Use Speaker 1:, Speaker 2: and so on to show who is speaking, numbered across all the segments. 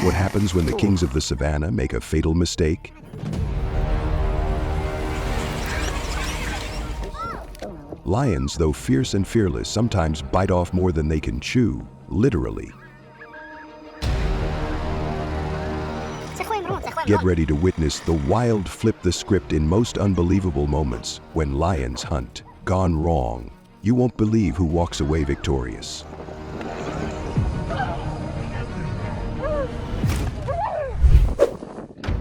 Speaker 1: What happens when the kings of the savannah make a fatal mistake? Lions, though fierce and fearless, sometimes bite off more than they can chew, literally. Get ready to witness the wild flip the script in most unbelievable moments when lions hunt gone wrong. You won't believe who walks away victorious.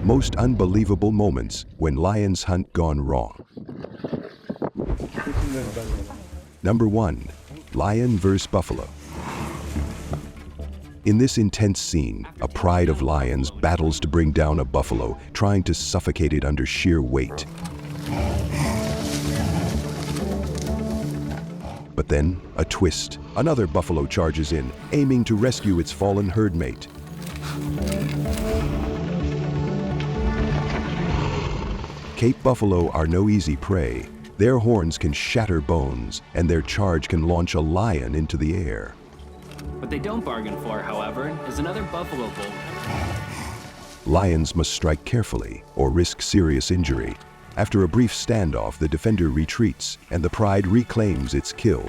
Speaker 1: Most unbelievable moments when lions hunt gone wrong. Number 1. Lion vs. Buffalo. In this intense scene, a pride of lions battles to bring down a buffalo, trying to suffocate it under sheer weight. But then, a twist. Another buffalo charges in, aiming to rescue its fallen herd mate. Cape buffalo are no easy prey. Their horns can shatter bones, and their charge can launch a lion into the air.
Speaker 2: What they don't bargain for, however, is another buffalo bull.
Speaker 1: Lions must strike carefully or risk serious injury. After a brief standoff, the defender retreats, and the pride reclaims its kill.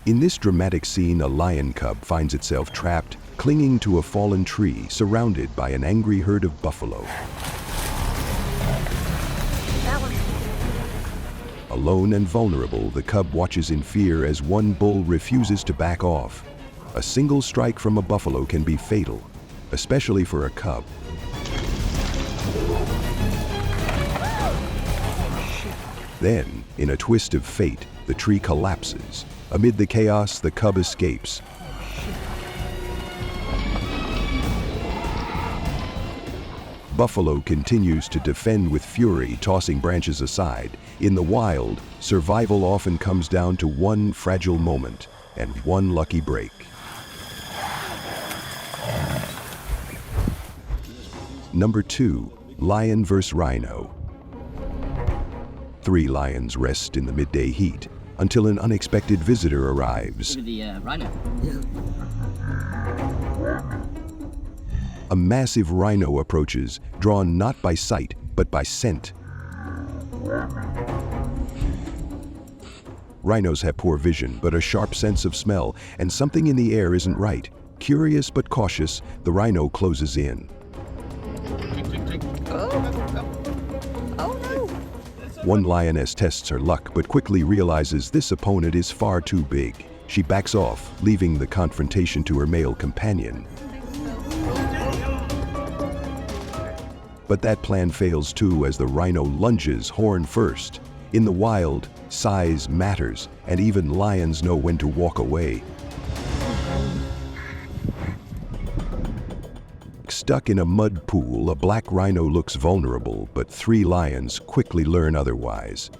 Speaker 1: In this dramatic scene, a lion cub finds itself trapped, clinging to a fallen tree, surrounded by an angry herd of buffalo. Alone and vulnerable, the cub watches in fear as one bull refuses to back off. A single strike from a buffalo can be fatal, especially for a cub. Then, in a twist of fate, the tree collapses. Amid the chaos, the cub escapes. Buffalo continues to defend with fury, tossing branches aside. In the wild, survival often comes down to one fragile moment and one lucky break. Number 2. Lion vs. Rhino. 3 lions rest in the midday heat until an unexpected visitor arrives.
Speaker 2: Rhino.
Speaker 1: A massive rhino approaches, drawn not by sight, but by scent. Rhinos have poor vision, but a sharp sense of smell, and something in the air isn't right. Curious but cautious, the rhino closes in. One lioness tests her luck, but quickly realizes this opponent is far too big. She backs off, leaving the confrontation to her male companion. But that plan fails too as the rhino lunges horn first. In the wild, size matters, and even lions know when to walk away. Stuck in a mud pool, a black rhino looks vulnerable, but 3 lions quickly learn otherwise.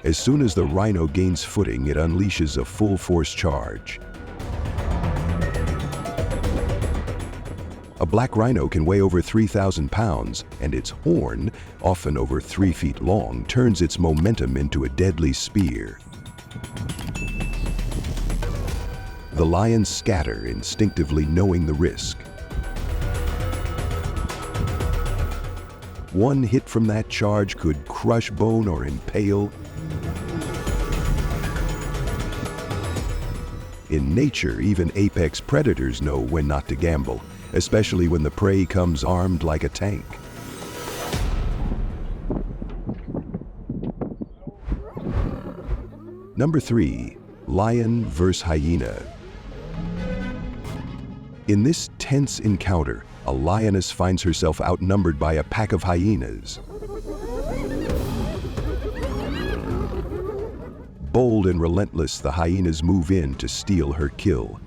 Speaker 1: As soon as the rhino gains footing, it unleashes a full-force charge. A black rhino can weigh over 3,000 pounds, and its horn, often over 3 feet long, turns its momentum into a deadly spear. The lions scatter, instinctively knowing the risk. One hit from that charge could crush bone or impale. In nature, even apex predators know when not to gamble, especially when the prey comes armed like a tank. Number 3. Lion vs. Hyena. In this tense encounter, a lioness finds herself outnumbered by a pack of hyenas. Bold and relentless, the hyenas move in to steal her kill.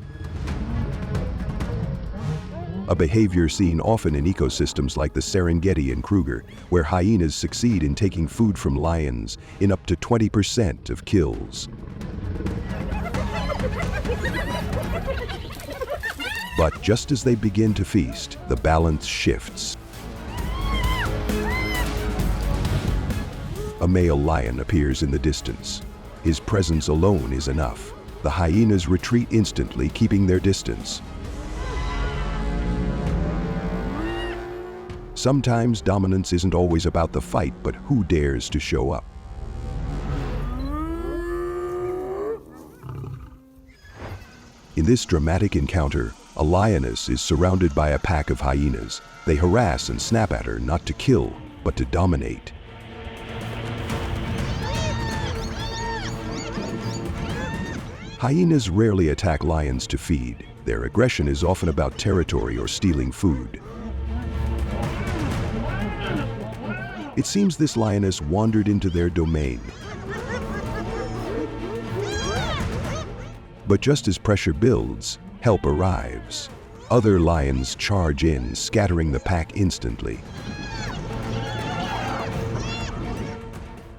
Speaker 1: A behavior seen often in ecosystems like the Serengeti and Kruger, where hyenas succeed in taking food from lions in up to 20% of kills. But just as they begin to feast, the balance shifts. A male lion appears in the distance. His presence alone is enough. The hyenas retreat instantly, keeping their distance. Sometimes dominance isn't always about the fight, but who dares to show up. In this dramatic encounter, a lioness is surrounded by a pack of hyenas. They harass and snap at her, not to kill, but to dominate. Hyenas rarely attack lions to feed. Their aggression is often about territory or stealing food. It seems this lioness wandered into their domain. But just as pressure builds, help arrives. Other lions charge in, scattering the pack instantly.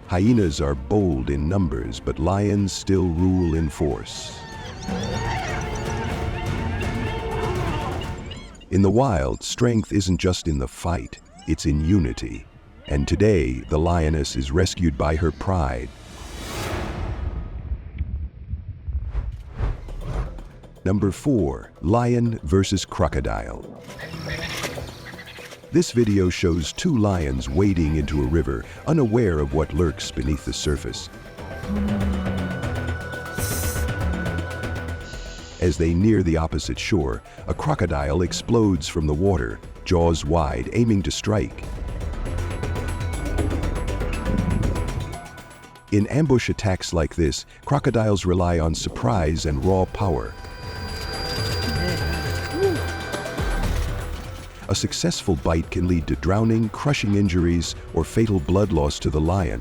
Speaker 1: Hyenas are bold in numbers, but lions still rule in force. In the wild, strength isn't just in the fight, it's in unity. And today, the lioness is rescued by her pride. Number 4, lion versus crocodile. This video shows two lions wading into a river, unaware of what lurks beneath the surface. As they near the opposite shore, a crocodile explodes from the water, jaws wide, aiming to strike. In ambush attacks like this, crocodiles rely on surprise and raw power. A successful bite can lead to drowning, crushing injuries, or fatal blood loss to the lion.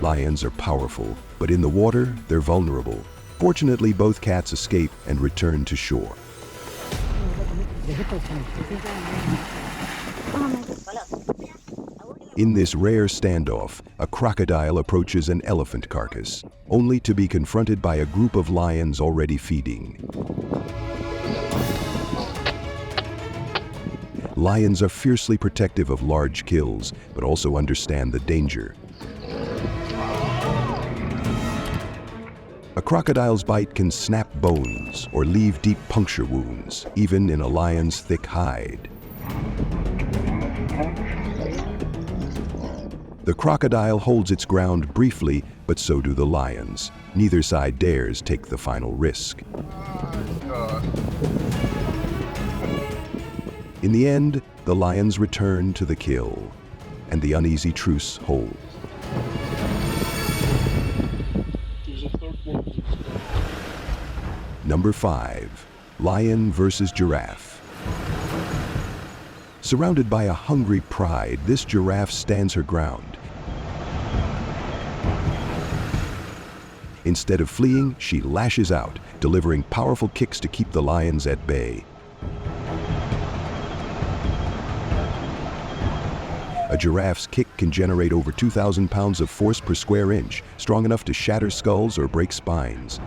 Speaker 1: Lions are powerful, but in the water, they're vulnerable. Fortunately, both cats escape and return to shore. In this rare standoff, a crocodile approaches an elephant carcass, only to be confronted by a group of lions already feeding. Lions are fiercely protective of large kills, but also understand the danger. A crocodile's bite can snap bones or leave deep puncture wounds, even in a lion's thick hide. The crocodile holds its ground briefly, but so do the lions. Neither side dares take the final risk. In the end, the lions return to the kill, and the uneasy truce holds. Number 5, lion versus giraffe. Surrounded by a hungry pride, this giraffe stands her ground. Instead of fleeing, she lashes out, delivering powerful kicks to keep the lions at bay. A giraffe's kick can generate over 2,000 pounds of force per square inch, strong enough to shatter skulls or break spines.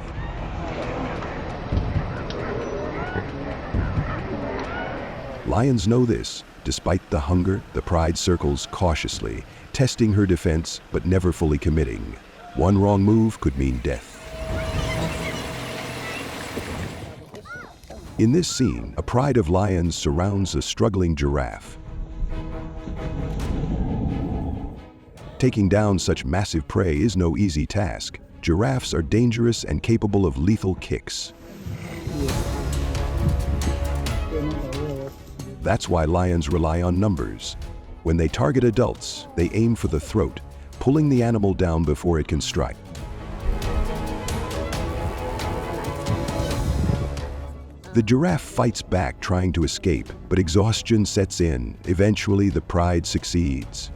Speaker 1: Lions know this. Despite the hunger, the pride circles cautiously, testing her defense but never fully committing. One wrong move could mean death. In this scene, a pride of lions surrounds a struggling giraffe. Taking down such massive prey is no easy task. Giraffes are dangerous and capable of lethal kicks. That's why lions rely on numbers. When they target adults, they aim for the throat, pulling the animal down before it can strike. The giraffe fights back, trying to escape, but exhaustion sets in. Eventually, the pride succeeds.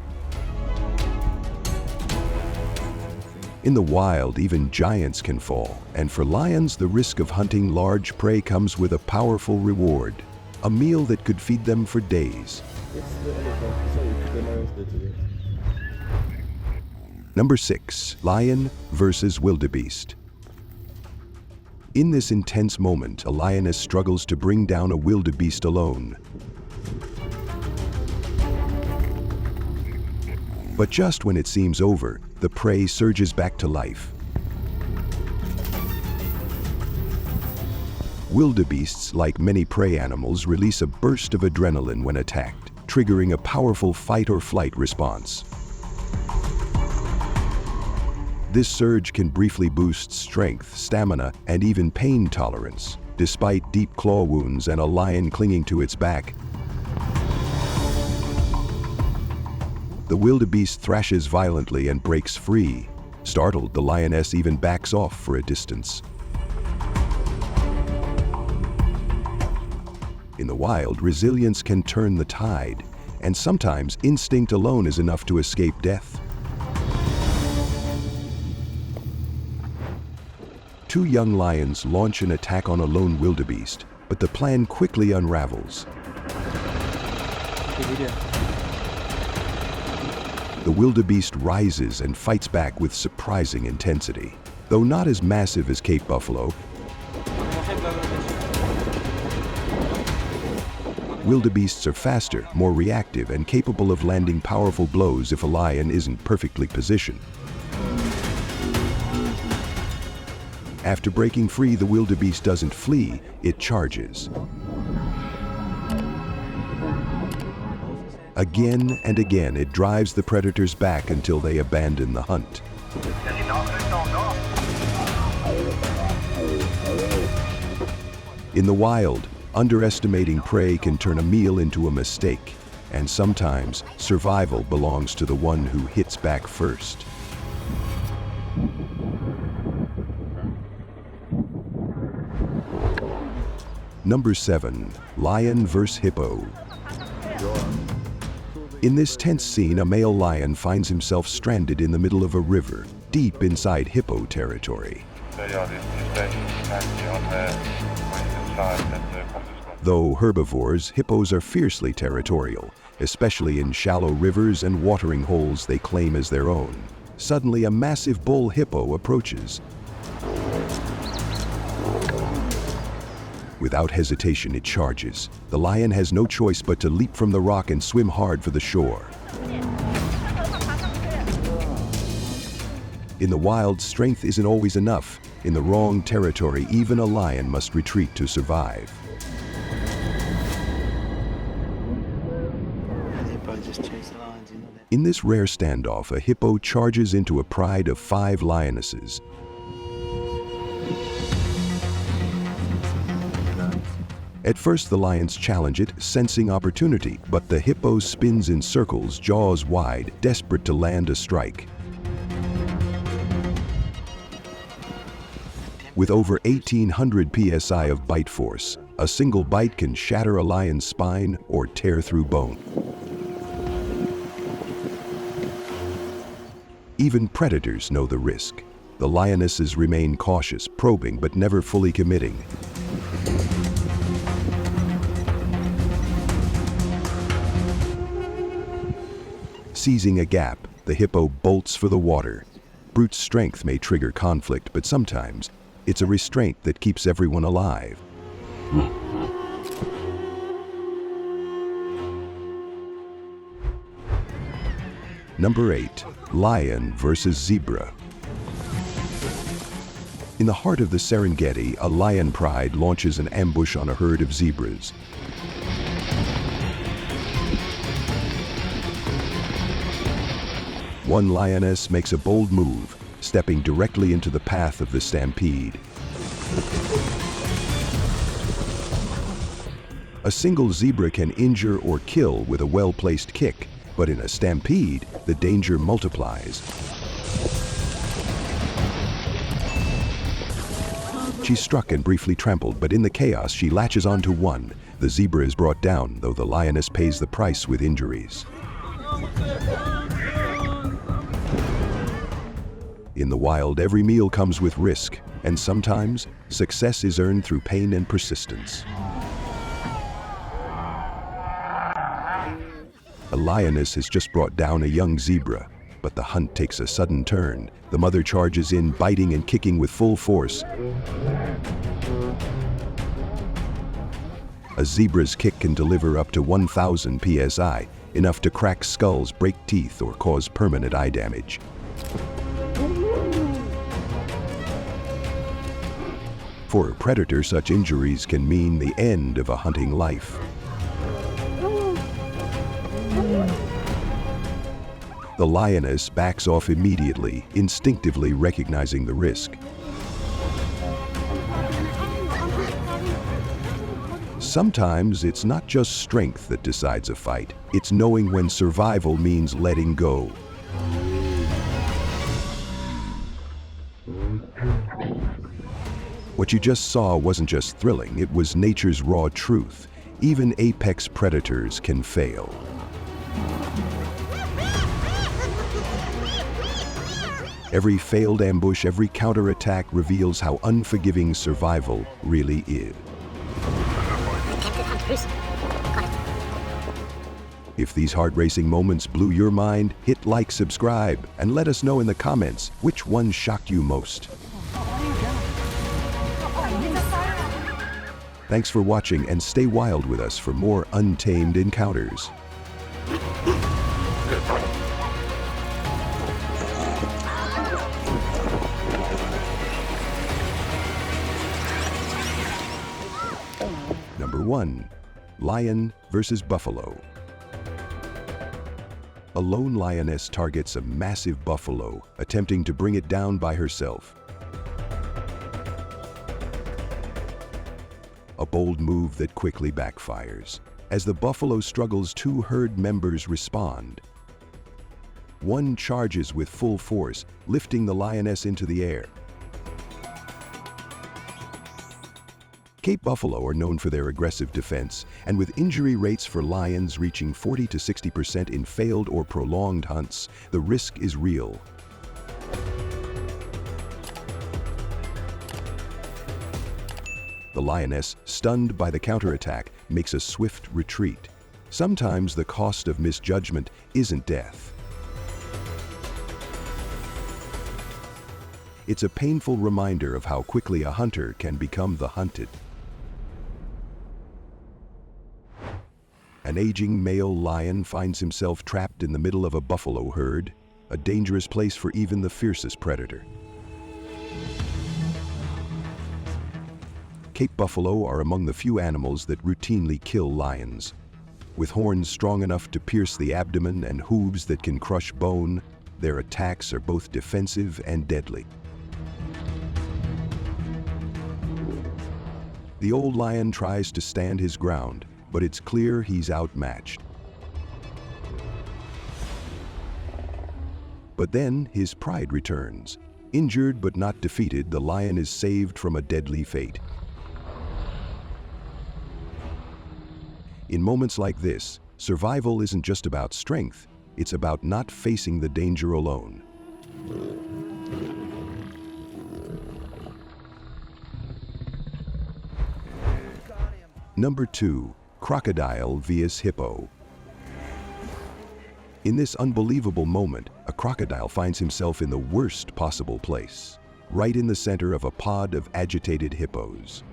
Speaker 1: In the wild, even giants can fall, and for lions, the risk of hunting large prey comes with a powerful reward. A meal that could feed them for days. Number 6, lion versus wildebeest. In this intense moment, a lioness struggles to bring down a wildebeest alone. But just when it seems over, the prey surges back to life. Wildebeests, like many prey animals, release a burst of adrenaline when attacked, triggering a powerful fight-or-flight response. This surge can briefly boost strength, stamina, and even pain tolerance. Despite deep claw wounds and a lion clinging to its back, the wildebeest thrashes violently and breaks free. Startled, the lioness even backs off for a distance. In the wild, resilience can turn the tide, and sometimes instinct alone is enough to escape death. Two young lions launch an attack on a lone wildebeest, but the plan quickly unravels. The wildebeest rises and fights back with surprising intensity. Though not as massive as Cape buffalo, wildebeests are faster, more reactive, and capable of landing powerful blows if a lion isn't perfectly positioned. After breaking free, the wildebeest doesn't flee, it charges. Again and again, it drives the predators back until they abandon the hunt. In the wild, underestimating prey can turn a meal into a mistake, and sometimes survival belongs to the one who hits back first. Number 7. Lion vs. Hippo. In this tense scene, a male lion finds himself stranded in the middle of a river, deep inside hippo territory. Though herbivores, hippos are fiercely territorial, especially in shallow rivers and watering holes they claim as their own. Suddenly, a massive bull hippo approaches. Without hesitation, it charges. The lion has no choice but to leap from the rock and swim hard for the shore. In the wild, strength isn't always enough. In the wrong territory, even a lion must retreat to survive. In this rare standoff, a hippo charges into a pride of 5 lionesses. At first, the lions challenge it, sensing opportunity, but the hippo spins in circles, jaws wide, desperate to land a strike. With over 1,800 psi of bite force, a single bite can shatter a lion's spine or tear through bone. Even predators know the risk. The lionesses remain cautious, probing but never fully committing. Seizing a gap, the hippo bolts for the water. Brute strength may trigger conflict, but sometimes it's a restraint that keeps everyone alive. Number 8. Lion vs. Zebra. In the heart of the Serengeti, a lion pride launches an ambush on a herd of zebras. One lioness makes a bold move, stepping directly into the path of the stampede. A single zebra can injure or kill with a well-placed kick, but in a stampede, the danger multiplies. She's struck and briefly trampled, but in the chaos, she latches onto one. The zebra is brought down, though the lioness pays the price with injuries. In the wild, every meal comes with risk, and sometimes success is earned through pain and persistence. A lioness has just brought down a young zebra, but the hunt takes a sudden turn. The mother charges in, biting and kicking with full force. A zebra's kick can deliver up to 1,000 psi, enough to crack skulls, break teeth, or cause permanent eye damage. For a predator, such injuries can mean the end of a hunting life. The lioness backs off immediately, instinctively recognizing the risk. Sometimes it's not just strength that decides a fight, it's knowing when survival means letting go. What you just saw wasn't just thrilling, it was nature's raw truth. Even apex predators can fail. Every failed ambush, every counterattack reveals how unforgiving survival really is. If these heart-racing moments blew your mind, hit like, subscribe, and let us know in the comments which one shocked you most. Thanks for watching, and stay wild with us for more untamed encounters. Number 1. Lion versus buffalo. A lone lioness targets a massive buffalo, attempting to bring it down by herself. A bold move that quickly backfires. As the buffalo struggles, two herd members respond. One charges with full force, lifting the lioness into the air. Cape buffalo are known for their aggressive defense, and with injury rates for lions reaching 40 to 60% in failed or prolonged hunts, the risk is real. The lioness, stunned by the counterattack, makes a swift retreat. Sometimes the cost of misjudgment isn't death. It's a painful reminder of how quickly a hunter can become the hunted. An aging male lion finds himself trapped in the middle of a buffalo herd, a dangerous place for even the fiercest predator. Cape buffalo are among the few animals that routinely kill lions. With horns strong enough to pierce the abdomen and hooves that can crush bone, their attacks are both defensive and deadly. The old lion tries to stand his ground, but it's clear he's outmatched. But then his pride returns. Injured but not defeated, the lion is saved from a deadly fate. In moments like this, survival isn't just about strength, it's about not facing the danger alone. Number 2. Crocodile vs. hippo. In this unbelievable moment, a crocodile finds himself in the worst possible place, right in the center of a pod of agitated hippos.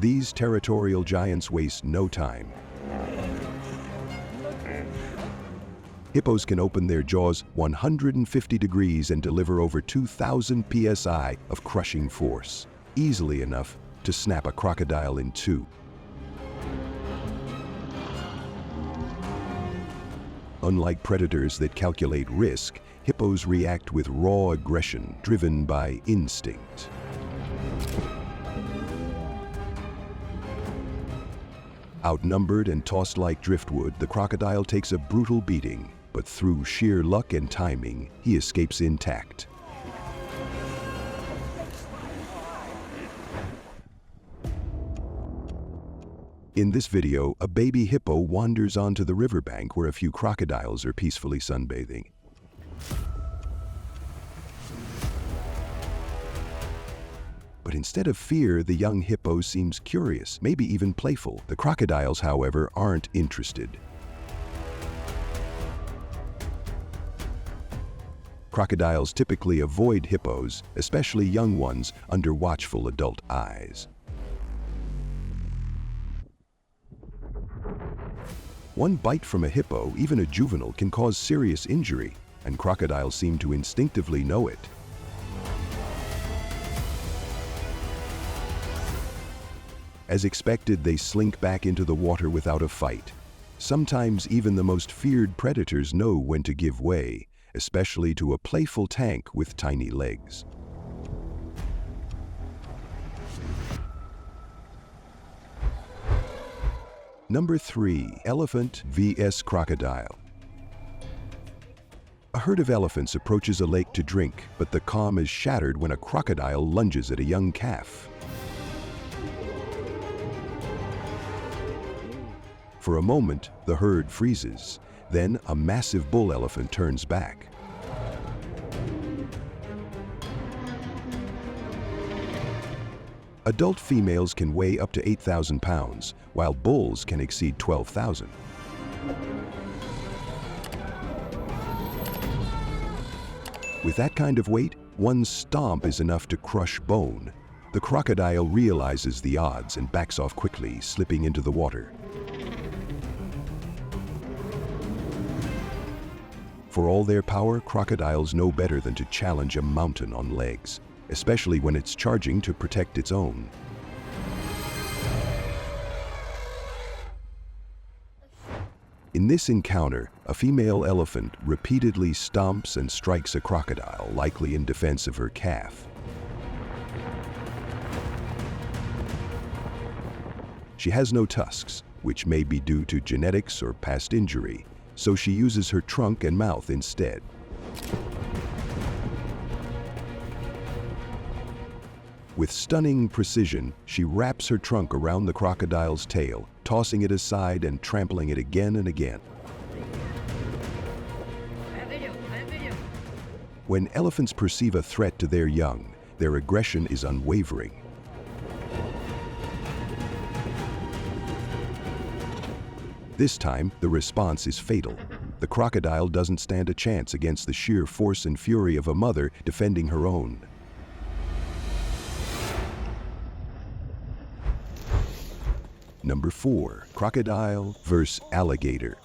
Speaker 1: These territorial giants waste no time. Hippos can open their jaws 150 degrees and deliver over 2,000 psi of crushing force, easily enough to snap a crocodile in two. Unlike predators that calculate risk, hippos react with raw aggression driven by instinct. Outnumbered and tossed like driftwood, the crocodile takes a brutal beating, but through sheer luck and timing, he escapes intact. In this video, a baby hippo wanders onto the riverbank where a few crocodiles are peacefully sunbathing. But instead of fear, the young hippo seems curious, maybe even playful. The crocodiles, however, aren't interested. Crocodiles typically avoid hippos, especially young ones, under watchful adult eyes. One bite from a hippo, even a juvenile, can cause serious injury, and crocodiles seem to instinctively know it. As expected, they slink back into the water without a fight. Sometimes even the most feared predators know when to give way, especially to a playful tank with tiny legs. Number 3. Elephant vs. Crocodile. A herd of elephants approaches a lake to drink, but the calm is shattered when a crocodile lunges at a young calf. For a moment, the herd freezes. Then, a massive bull elephant turns back. Adult females can weigh up to 8,000 pounds, while bulls can exceed 12,000. With that kind of weight, one stomp is enough to crush bone. The crocodile realizes the odds and backs off quickly, slipping into the water. For all their power, crocodiles know better than to challenge a mountain on legs, especially when it's charging to protect its own. In this encounter, a female elephant repeatedly stomps and strikes a crocodile, likely in defense of her calf. She has no tusks, which may be due to genetics or past injury, so she uses her trunk and mouth instead. With stunning precision, she wraps her trunk around the crocodile's tail, tossing it aside and trampling it again and again. When elephants perceive a threat to their young, their aggression is unwavering. This time, the response is fatal. The crocodile doesn't stand a chance against the sheer force and fury of a mother defending her own. Number 4. Crocodile vs. Alligator.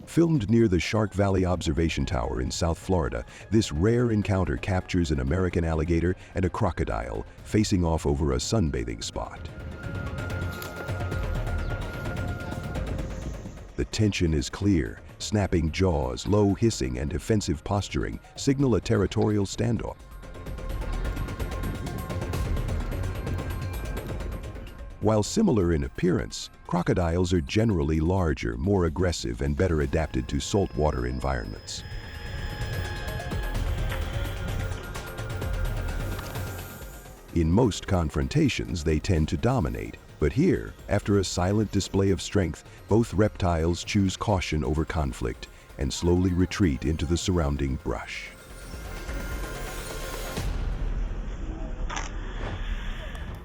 Speaker 1: Filmed near the Shark Valley Observation Tower in South Florida, this rare encounter captures an American alligator and a crocodile facing off over a sunbathing spot. The tension is clear. Snapping jaws, low hissing, and defensive posturing signal a territorial standoff. While similar in appearance, crocodiles are generally larger, more aggressive, and better adapted to saltwater environments. In most confrontations, they tend to dominate. But here, after a silent display of strength, both reptiles choose caution over conflict and slowly retreat into the surrounding brush.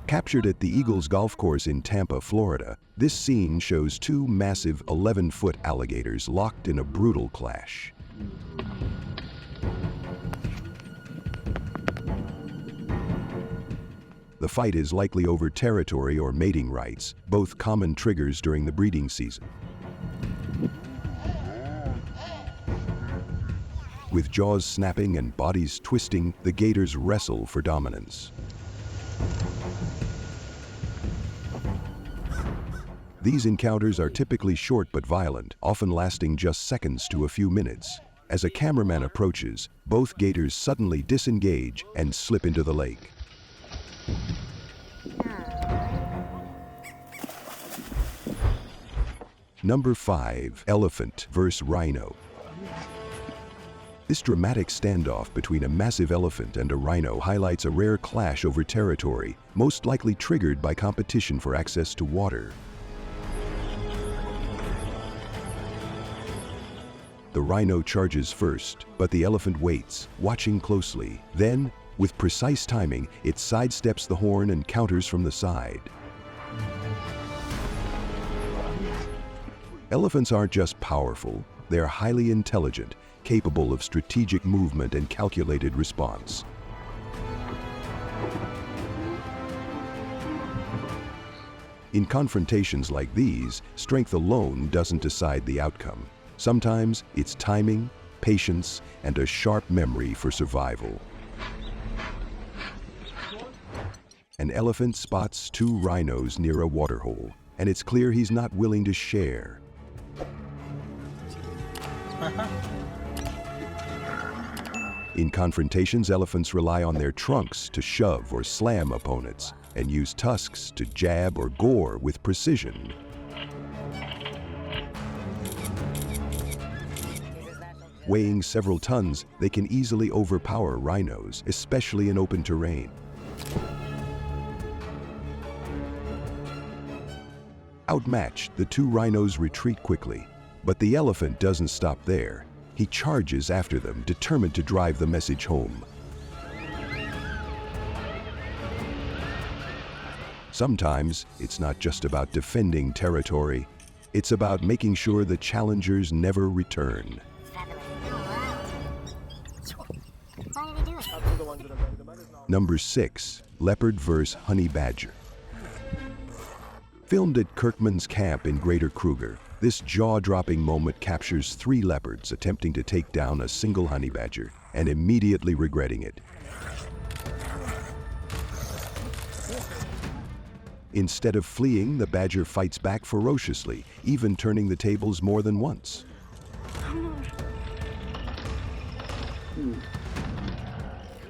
Speaker 1: Captured at the Eagles Golf Course in Tampa, Florida, this scene shows two massive 11-foot alligators locked in a brutal clash. The fight is likely over territory or mating rights, both common triggers during the breeding season. With jaws snapping and bodies twisting, the gators wrestle for dominance. These encounters are typically short but violent, often lasting just seconds to a few minutes. As a cameraman approaches, both gators suddenly disengage and slip into the lake. Number 5. Elephant vs. Rhino. This dramatic standoff between a massive elephant and a rhino highlights a rare clash over territory, most likely triggered by competition for access to water. The rhino charges first, but the elephant waits, watching closely. Then, with precise timing, it sidesteps the horn and counters from the side. Elephants aren't just powerful, they're highly intelligent, capable of strategic movement and calculated response. In confrontations like these, strength alone doesn't decide the outcome. Sometimes it's timing, patience, and a sharp memory for survival. An elephant spots two rhinos near a waterhole, and it's clear he's not willing to share. In confrontations, elephants rely on their trunks to shove or slam opponents, and use tusks to jab or gore with precision. Weighing several tons, they can easily overpower rhinos, especially in open terrain. Outmatched, the two rhinos retreat quickly, but the elephant doesn't stop there. He charges after them, determined to drive the message home. Sometimes, it's not just about defending territory, it's about making sure the challengers never return. Number 6, Leopard vs. Honey Badger. Filmed at Kirkman's camp in Greater Kruger, this jaw-dropping moment captures 3 leopards attempting to take down a single honey badger and immediately regretting it. Instead of fleeing, the badger fights back ferociously, even turning the tables more than once.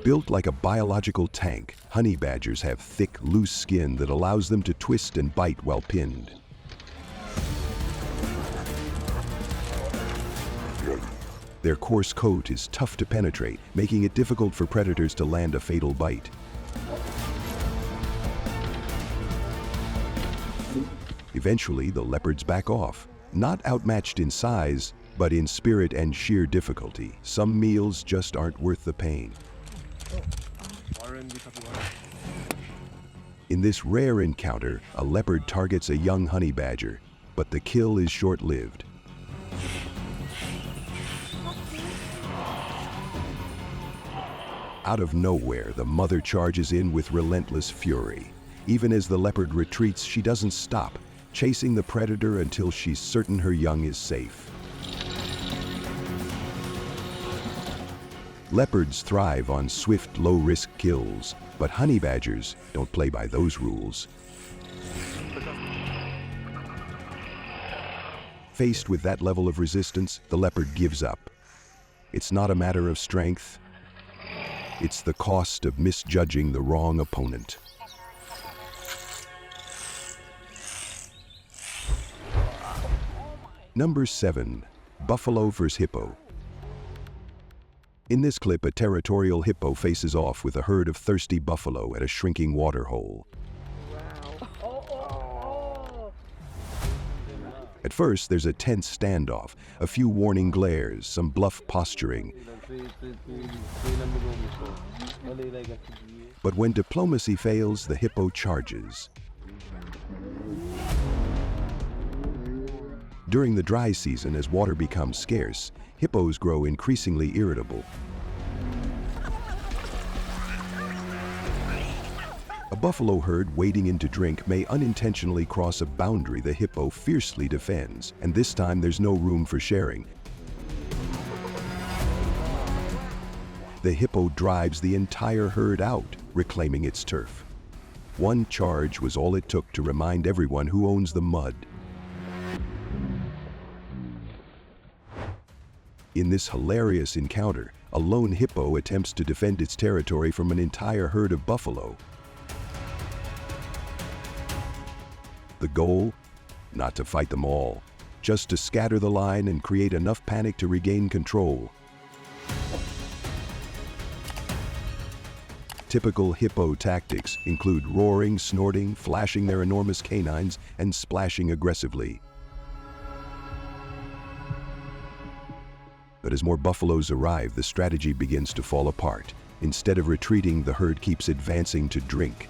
Speaker 1: Built like a biological tank, honey badgers have thick, loose skin that allows them to twist and bite while pinned. Their coarse coat is tough to penetrate, making it difficult for predators to land a fatal bite. Eventually, the leopards back off, not outmatched in size, but in spirit and sheer difficulty. Some meals just aren't worth the pain. In this rare encounter, a leopard targets a young honey badger, but the kill is short-lived. Out of nowhere, the mother charges in with relentless fury. Even as the leopard retreats, she doesn't stop, chasing the predator until she's certain her young is safe. Leopards thrive on swift, low-risk kills, but honey badgers don't play by those rules. Faced with that level of resistance, the leopard gives up. It's not a matter of strength. It's the cost of misjudging the wrong opponent. Number 7, Buffalo vs. Hippo. In this clip, a territorial hippo faces off with a herd of thirsty buffalo at a shrinking water hole. At first, there's a tense standoff, a few warning glares, some bluff posturing. But when diplomacy fails, the hippo charges. During the dry season, as water becomes scarce, hippos grow increasingly irritable. A buffalo herd wading in to drink may unintentionally cross a boundary the hippo fiercely defends, and this time there's no room for sharing. The hippo drives the entire herd out, reclaiming its turf. One charge was all it took to remind everyone who owns the mud. In this hilarious encounter, a lone hippo attempts to defend its territory from an entire herd of buffalo. The goal? Not to fight them all, just to scatter the line and create enough panic to regain control. Typical hippo tactics include roaring, snorting, flashing their enormous canines, and splashing aggressively. But as more buffaloes arrive, the strategy begins to fall apart. Instead of retreating, the herd keeps advancing to drink.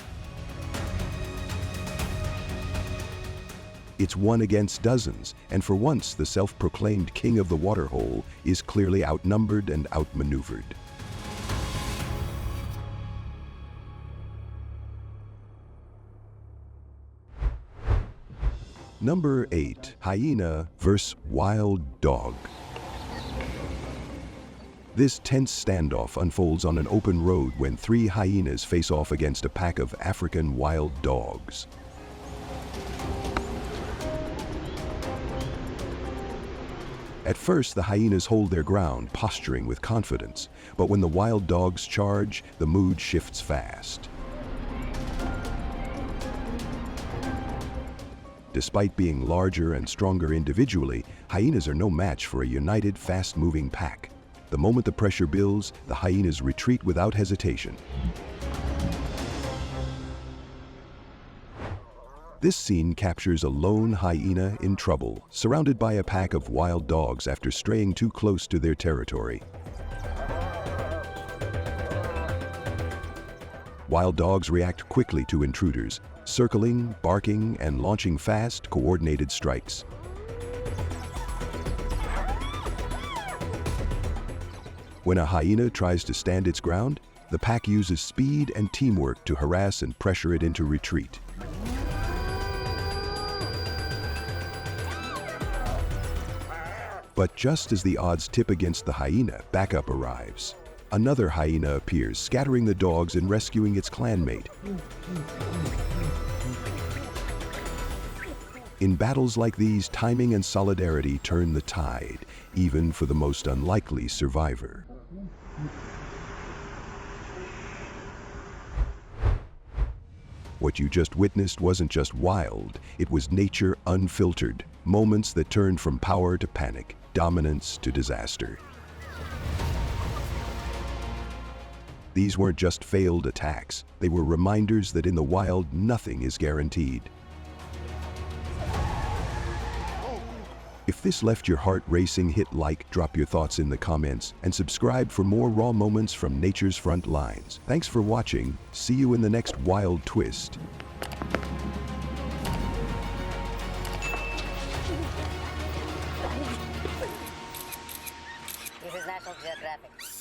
Speaker 1: It's one against dozens, and for once, the self-proclaimed king of the waterhole is clearly outnumbered and outmaneuvered. Number 8. Hyena vs. Wild Dog. This tense standoff unfolds on an open road when 3 hyenas face off against a pack of African wild dogs. At first, the hyenas hold their ground, posturing with confidence, but when the wild dogs charge, the mood shifts fast. Despite being larger and stronger individually, hyenas are no match for a united, fast-moving pack. The moment the pressure builds, the hyenas retreat without hesitation. This scene captures a lone hyena in trouble, surrounded by a pack of wild dogs after straying too close to their territory. Wild dogs react quickly to intruders, circling, barking, and launching fast, coordinated strikes. When a hyena tries to stand its ground, the pack uses speed and teamwork to harass and pressure it into retreat. But just as the odds tip against the hyena, backup arrives. Another hyena appears, scattering the dogs and rescuing its clanmate. In battles like these, timing and solidarity turn the tide, even for the most unlikely survivor. What you just witnessed wasn't just wild, it was nature unfiltered, moments that turned from power to panic, dominance to disaster. These weren't just failed attacks, they were reminders that in the wild, nothing is guaranteed. If this left your heart racing, hit like, drop your thoughts in the comments, and subscribe for more raw moments from nature's front lines. Thanks for watching. See you in the next wild twist.
Speaker 3: This is National Geographic.